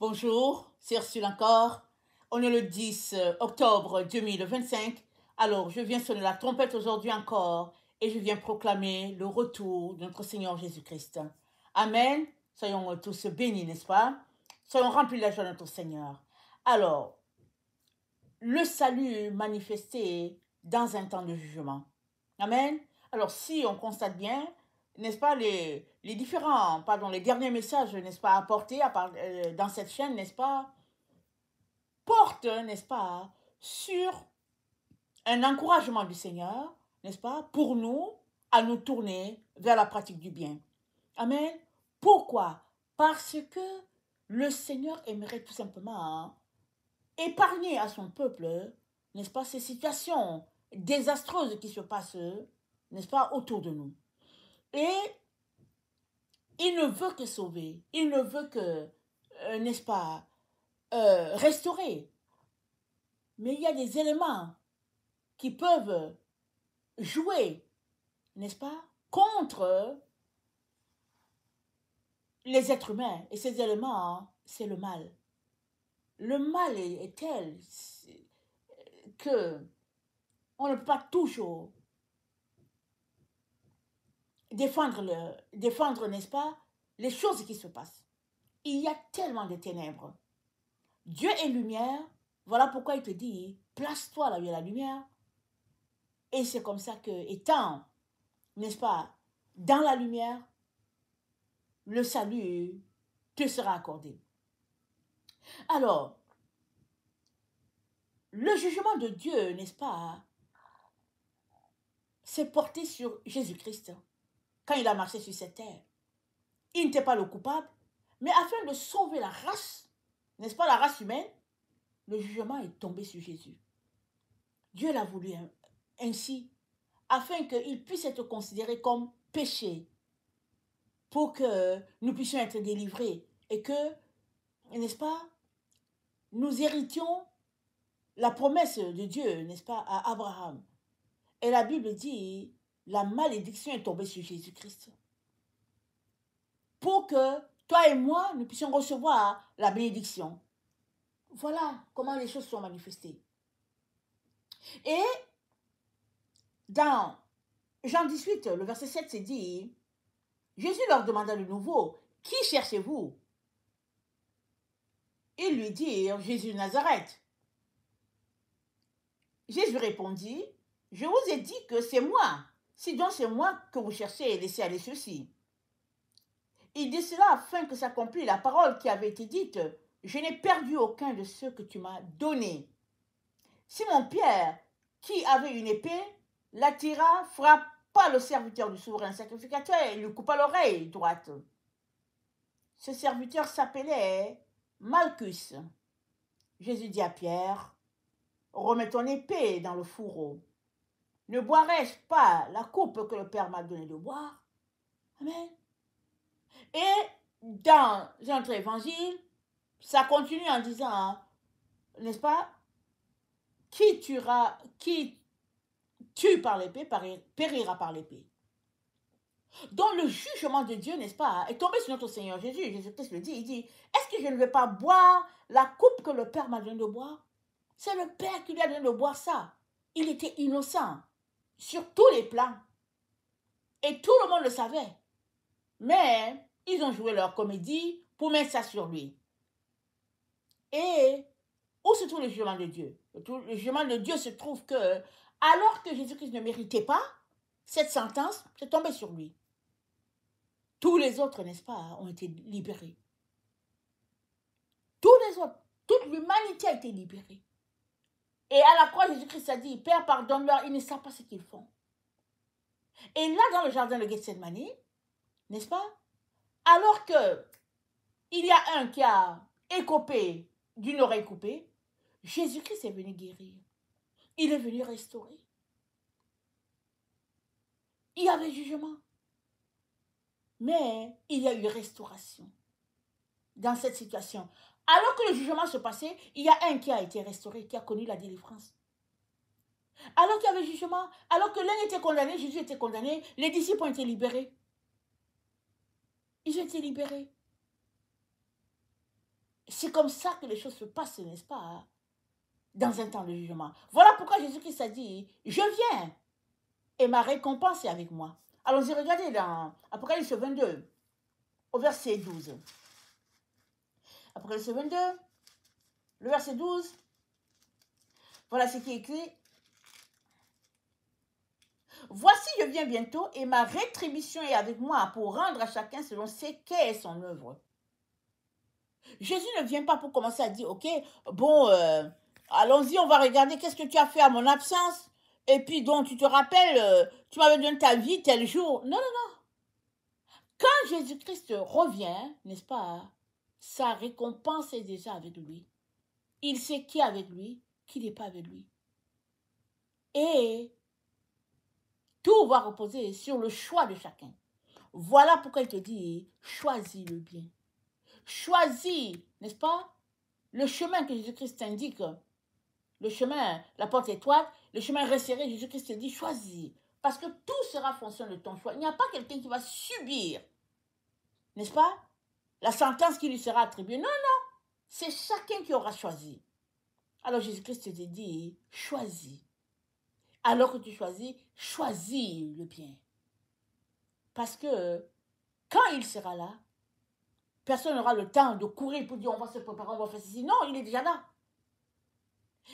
Bonjour, c'est Ursule encore. On est le 10 octobre 2025. Alors, je viens sonner la trompette aujourd'hui encore et je viens proclamer le retour de notre Seigneur Jésus-Christ. Amen. Soyons tous bénis, n'est-ce pas? Soyons remplis de la joie de notre Seigneur. Alors, le salut manifesté dans un temps de jugement. Amen. Alors, si on constate bien, n'est-ce pas, les derniers messages, n'est-ce pas, apportés dans cette chaîne, n'est-ce pas, portent, n'est-ce pas, sur un encouragement du Seigneur, n'est-ce pas, pour nous, à nous tourner vers la pratique du bien. Amen. Pourquoi? Parce que le Seigneur aimerait tout simplement épargner à son peuple, n'est-ce pas, ces situations désastreuses qui se passent, n'est-ce pas, autour de nous. Et il ne veut que sauver, il ne veut que, n'est-ce pas, restaurer. Mais il y a des éléments qui peuvent jouer, n'est-ce pas, contre les êtres humains. Et ces éléments, c'est le mal. Le mal est tel que on ne peut pas toujours défendre, n'est-ce pas, les choses qui se passent. Il y a tellement de ténèbres. Dieu est lumière, voilà pourquoi il te dit, place-toi là où il y a la lumière. Et c'est comme ça que, étant, n'est-ce pas, dans la lumière, le salut te sera accordé. Alors, le jugement de Dieu, n'est-ce pas, s'est porté sur Jésus-Christ quand il a marché sur cette terre. Il n'était pas le coupable, mais afin de sauver la race, n'est-ce pas, la race humaine, le jugement est tombé sur Jésus. Dieu l'a voulu ainsi, afin qu'il puisse être considéré comme péché, pour que nous puissions être délivrés et que, n'est-ce pas, nous héritions la promesse de Dieu, n'est-ce pas, à Abraham. Et la Bible dit, la malédiction est tombée sur Jésus-Christ. Pour que toi et moi, nous puissions recevoir la bénédiction. Voilà comment les choses sont manifestées. Et dans Jean 18, le verset 7, c'est dit, Jésus leur demanda de nouveau, qui cherchez-vous? Ils lui dirent, Jésus de Nazareth. Jésus répondit, je vous ai dit que c'est moi. Si donc c'est moi que vous cherchez, laissez aller ceux-ci. Il dit cela afin que s'accomplisse la parole qui avait été dite. Je n'ai perdu aucun de ceux que tu m'as donnés. Simon-Pierre, qui avait une épée, l'attira, frappa le serviteur du souverain sacrificateur et lui coupa l'oreille droite. Ce serviteur s'appelait Malchus. Jésus dit à Pierre, remets ton épée dans le fourreau. Ne boirai-je pas la coupe que le Père m'a donné de boire? Amen. Et dans notre évangile, ça continue en disant, n'est-ce pas, qui tue par l'épée périra par l'épée. Donc le jugement de Dieu, n'est-ce pas, est tombé sur notre Seigneur Jésus. Jésus-Christ le dit, il dit, est-ce que je ne vais pas boire la coupe que le Père m'a donné de boire? C'est le Père qui lui a donné de boire ça. Il était innocent sur tous les plans. Et tout le monde le savait. Mais ils ont joué leur comédie pour mettre ça sur lui. Et où se trouve le jugement de Dieu? Le jugement de Dieu se trouve que, alors que Jésus-Christ ne méritait pas cette sentence, c'est tombé sur lui. Tous les autres, n'est-ce pas, ont été libérés. Tous les autres, toute l'humanité a été libérée. Et à la croix, Jésus-Christ a dit, Père, pardonne-leur, ils ne savent pas ce qu'ils font. Et là, dans le jardin de Gethsemane, n'est-ce pas, alors que il y a un qui a écopé d'une oreille coupée, Jésus-Christ est venu guérir. Il est venu restaurer. Il y avait jugement. Mais il y a eu restauration dans cette situation. Alors que le jugement se passait, il y a un qui a été restauré, qui a connu la délivrance. Alors qu'il y avait jugement, alors que l'un était condamné, Jésus était condamné, les disciples ont été libérés. Ils ont été libérés. C'est comme ça que les choses se passent, n'est-ce pas? Dans un temps de jugement. Voilà pourquoi Jésus-Christ a dit, je viens et ma récompense est avec moi. Allons-y, regardez dans Apocalypse 22, au verset 12. Apocalypse 22, le verset 12. Voilà ce qui est écrit. Voici, je viens bientôt et ma rétribution est avec moi pour rendre à chacun selon ce qu'est son œuvre. Jésus ne vient pas pour commencer à dire, ok, bon, allons-y, on va regarder qu'est-ce que tu as fait à mon absence. Et puis, donc, tu te rappelles, tu m'avais donné ta vie tel jour. Non, non, non. Quand Jésus-Christ revient, n'est-ce pas, sa récompense est déjà avec lui. Il sait qui est avec lui, qui n'est pas avec lui. Et tout va reposer sur le choix de chacun. Voilà pourquoi il te dit, choisis le bien. Choisis, n'est-ce pas, le chemin que Jésus-Christ t'indique. Le chemin, la porte étroite, le chemin resserré, Jésus-Christ te dit, choisis. Parce que tout sera en fonction de ton choix. Il n'y a pas quelqu'un qui va subir, n'est-ce pas, la sentence qui lui sera attribuée. Non, non, c'est chacun qui aura choisi. Alors Jésus-Christ te dit, choisis. Alors que tu choisis, choisis le bien. Parce que quand il sera là, personne n'aura le temps de courir pour dire on va se préparer, on va faire ceci. Non, il est déjà là.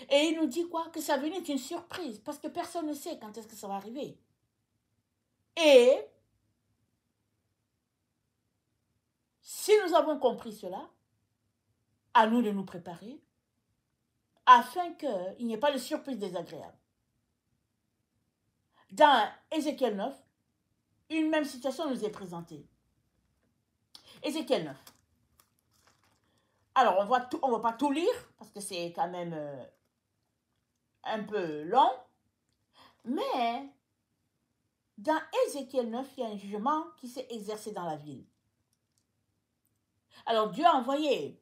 Et il nous dit quoi? Que sa venue est une surprise. Parce que personne ne sait quand est-ce que ça va arriver. Et si nous avons compris cela, à nous de nous préparer, afin qu'il n'y ait pas de surprise désagréable. Dans Ézéchiel 9, une même situation nous est présentée. Ézéchiel 9. Alors, on ne va pas tout lire, parce que c'est quand même un peu long. Mais, dans Ézéchiel 9, il y a un jugement qui s'est exercé dans la ville. Alors, Dieu a envoyé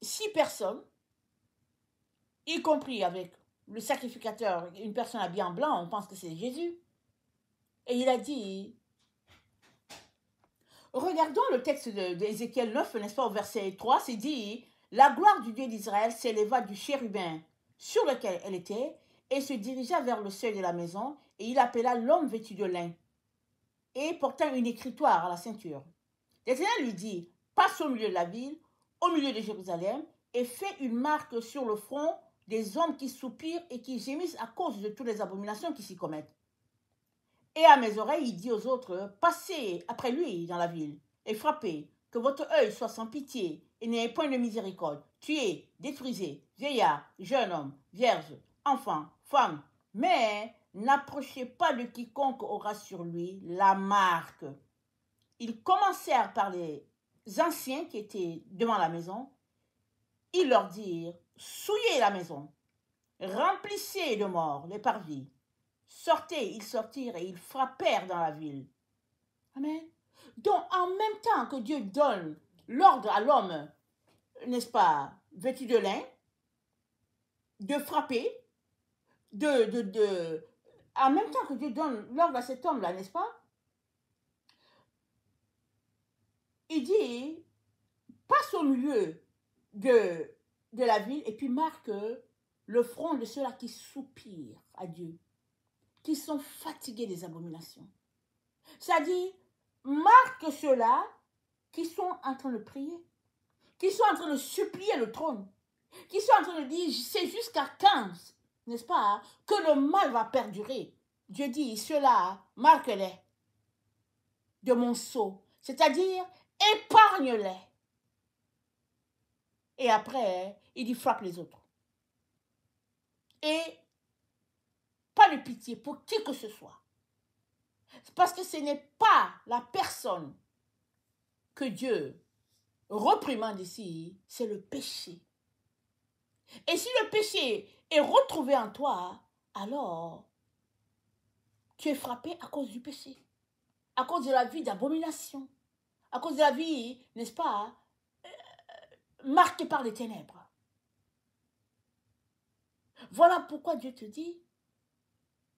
6 personnes, y compris avec le sacrificateur, une personne habillée en blanc, on pense que c'est Jésus. Et il a dit, regardons le texte d'Ézéchiel 9, n'est-ce pas, au verset 3, c'est dit, la gloire du Dieu d'Israël s'éleva du chérubin sur lequel elle était et se dirigea vers le seuil de la maison, et il appela l'homme vêtu de lin et portant une écritoire à la ceinture. L'Éternel lui dit, passe au milieu de la ville, au milieu de Jérusalem, et fais une marque sur le front des hommes qui soupirent et qui gémissent à cause de toutes les abominations qui s'y commettent. Et à mes oreilles, il dit aux autres, passez après lui dans la ville, et frappez, que votre œil soit sans pitié, et n'ayez point de miséricorde. Tuez, détruisez, vieillard, jeune homme, vierge, enfant, femme, mais n'approchez pas de quiconque aura sur lui la marque. Ils commencèrent par les anciens qui étaient devant la maison. Ils leur dirent, souillez la maison, remplissez de morts les parvis. Sortez, ils sortirent et ils frappèrent dans la ville. Amen. Donc, en même temps que Dieu donne l'ordre à l'homme, n'est-ce pas, vêtu de lin, de frapper, en même temps que Dieu donne l'ordre à cet homme-là, n'est-ce pas, il dit, passe au milieu de la ville et puis marque le front de ceux-là qui soupirent à Dieu, qui sont fatigués des abominations. C'est-à-dire, marque ceux-là qui sont en train de prier, qui sont en train de supplier le trône, qui sont en train de dire, c'est jusqu'à quand, n'est-ce pas, que le mal va perdurer. Dieu dit, ceux-là, marque-les de mon sceau, c'est-à-dire, épargne-les. Et après, il dit, frappe les autres. Et pas de pitié pour qui que ce soit. Parce que ce n'est pas la personne que Dieu réprimande ici, c'est le péché. Et si le péché est retrouvé en toi, alors tu es frappé à cause du péché, à cause de la vie d'abomination, à cause de la vie, n'est-ce pas, marquée par les ténèbres. Voilà pourquoi Dieu te dit,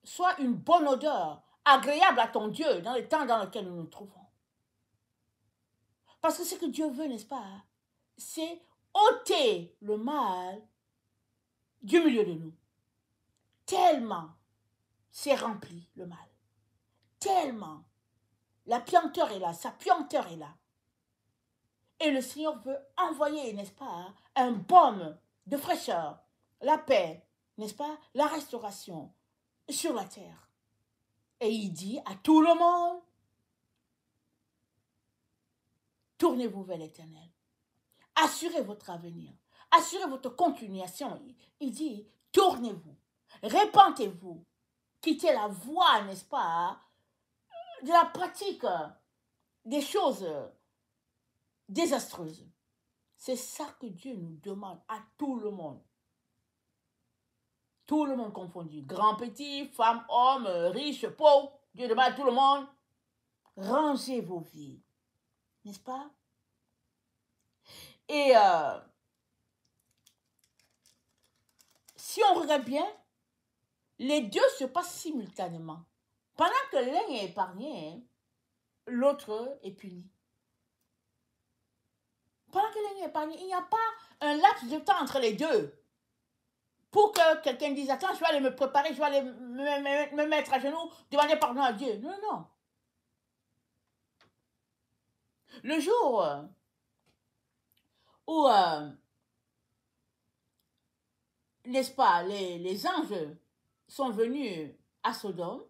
sois une bonne odeur, agréable à ton Dieu dans le temps dans lequel nous nous trouvons. Parce que ce que Dieu veut, n'est-ce pas, c'est ôter le mal du milieu de nous. Tellement c'est rempli le mal. Tellement la puanteur est là, sa puanteur est là. Et le Seigneur veut envoyer, n'est-ce pas, un baume de fraîcheur, la paix, n'est-ce pas, la restauration sur la terre. Et il dit à tout le monde, tournez-vous vers l'Éternel. Assurez votre avenir. Assurez votre continuation. Il dit, tournez-vous. Répentez-vous. Quittez la voie, n'est-ce pas, de la pratique des choses désastreuses. C'est ça que Dieu nous demande à tout le monde. Tout le monde confondu. Grand, petit, femme, homme, riche, pauvre. Dieu demande à tout le monde. Rangez vos vies. N'est-ce pas? Et si on regarde bien, les deux se passent simultanément. Pendant que l'un est épargné, l'autre est puni. Pendant que l'un est épargné, il n'y a pas un laps de temps entre les deux. Pour que quelqu'un dise, attends, je vais aller me préparer, je vais aller me mettre à genoux, demander pardon à Dieu. Non, non. Le jour où, n'est-ce pas, les anges sont venus à Sodome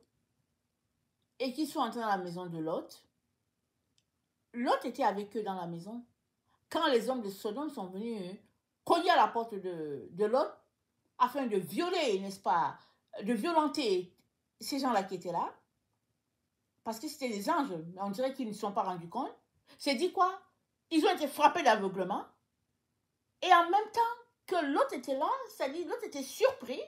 et qui sont entrés dans la maison de Lot, Lot était avec eux dans la maison. Quand les hommes de Sodome sont venus cogner à la porte de Lot afin de violer, n'est-ce pas, de violenter ces gens-là qui étaient là, parce que c'était des anges, mais on dirait qu'ils ne se sont pas rendus compte. C'est dit quoi? Ils ont été frappés d'aveuglement. Et en même temps que l'autre était là, c'est-à-dire l'autre était surpris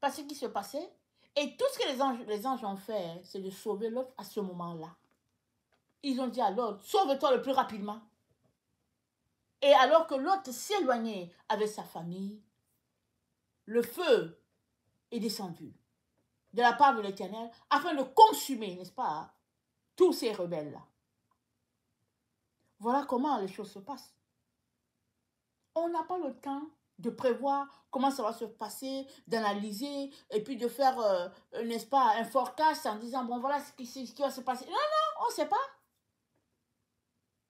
par ce qui se passait. Et tout ce que les anges ont fait, c'est de sauver l'autre à ce moment-là. Ils ont dit à l'autre, sauve-toi le plus rapidement. Et alors que l'autre s'éloignait avec sa famille, le feu est descendu de la part de l'Éternel afin de consumer, n'est-ce pas, tous ces rebelles-là. Voilà comment les choses se passent. On n'a pas le temps de prévoir comment ça va se passer, d'analyser et puis de faire, n'est-ce pas, un forecast en disant, bon, voilà ce qui va se passer. Non, non, on ne sait pas.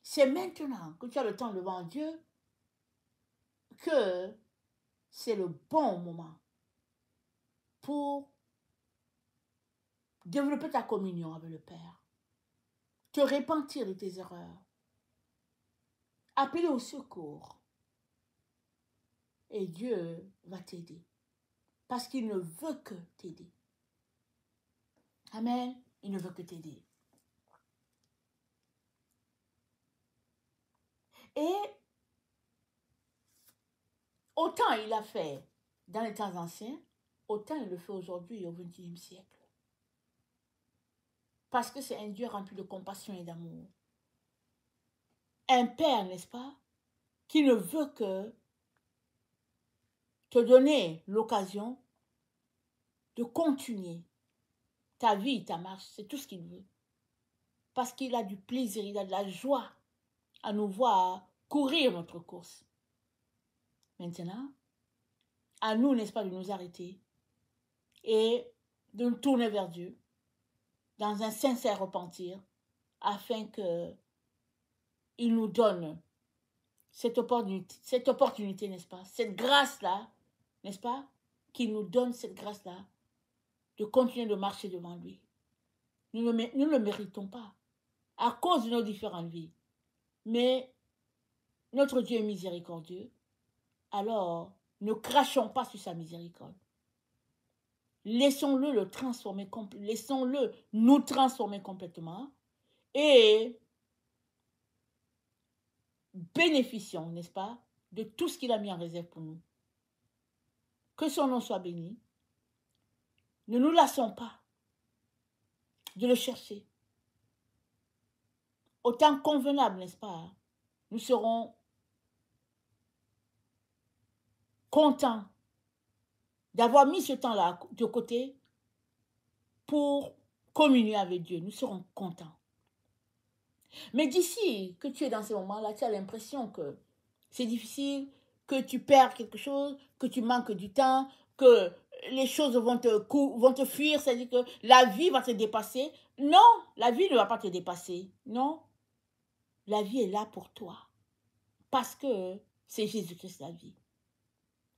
C'est maintenant que tu as le temps devant Dieu que c'est le bon moment pour développer ta communion avec le Père, te repentir de tes erreurs, appeler au secours. Et Dieu va t'aider. Parce qu'il ne veut que t'aider. Amen. Il ne veut que t'aider. Et autant il a fait dans les temps anciens, autant il le fait aujourd'hui au XXIe siècle. Parce que c'est un Dieu rempli de compassion et d'amour. Un Père, n'est-ce pas, qui ne veut que te donner l'occasion de continuer ta vie, ta marche. C'est tout ce qu'il veut. Parce qu'il a du plaisir, il a de la joie à nous voir courir notre course. Maintenant, à nous, n'est-ce pas, de nous arrêter et de nous tourner vers Dieu dans un sincère repentir afin qu'il nous donne cette opportunité, n'est-ce pas, cette grâce-là, n'est-ce pas, qu'il nous donne cette grâce-là de continuer de marcher devant lui. Nous ne le méritons pas à cause de nos différentes vies. Mais notre Dieu est miséricordieux. Alors, ne crachons pas sur sa miséricorde. Laissons-le nous transformer complètement et bénéficions, n'est-ce pas, de tout ce qu'il a mis en réserve pour nous. Que son nom soit béni. Ne nous lassons pas de le chercher. Au temps convenable, n'est-ce pas, nous serons contents d'avoir mis ce temps-là de côté pour communier avec Dieu. Nous serons contents. Mais d'ici que tu es dans ces moments-là, tu as l'impression que C'est difficile, que tu perds quelque chose, que tu manques du temps, que les choses vont te fuir, c'est-à-dire que la vie va te dépasser. Non, la vie ne va pas te dépasser. Non, la vie est là pour toi. Parce que c'est Jésus-Christ la vie.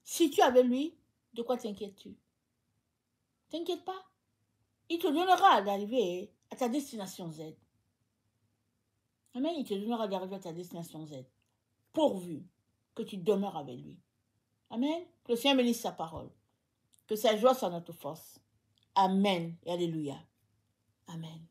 Si tu es avec lui, de quoi t'inquiètes-tu? T'inquiète pas. Il te donnera d'arriver à ta destination Z. Amen. Il te donnera d'arriver à ta destination Z. Pourvu que tu demeures avec lui. Amen. Que le Seigneur bénisse sa parole. Que sa joie soit notre force. Amen et alléluia. Amen.